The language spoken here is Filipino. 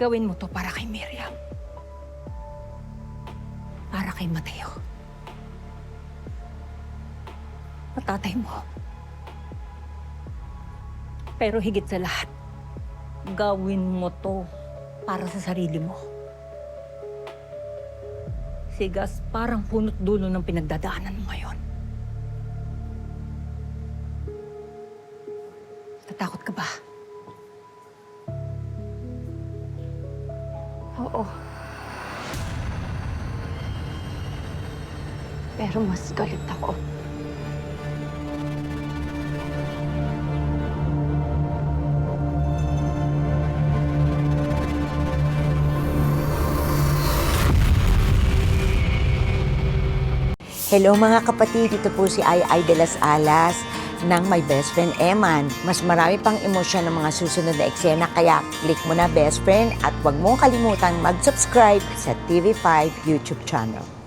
Gawin mo to para kay Miriam. Para kay Mateo. Matatay mo. Pero higit sa lahat, gawin mo to para sa sarili mo. Si Gas parang punot dulo ng pinagdadaanan mo ngayon. Natakot ka ba? Oo. Pero mas galit ako. Hello mga kapatid, ito po si Ai de las Alas ng My Best Friend Eman. Mas marami pang emosyon ng mga susunod na eksena kaya click mo na best friend at huwag mong kalimutang mag-subscribe sa TV5 YouTube channel.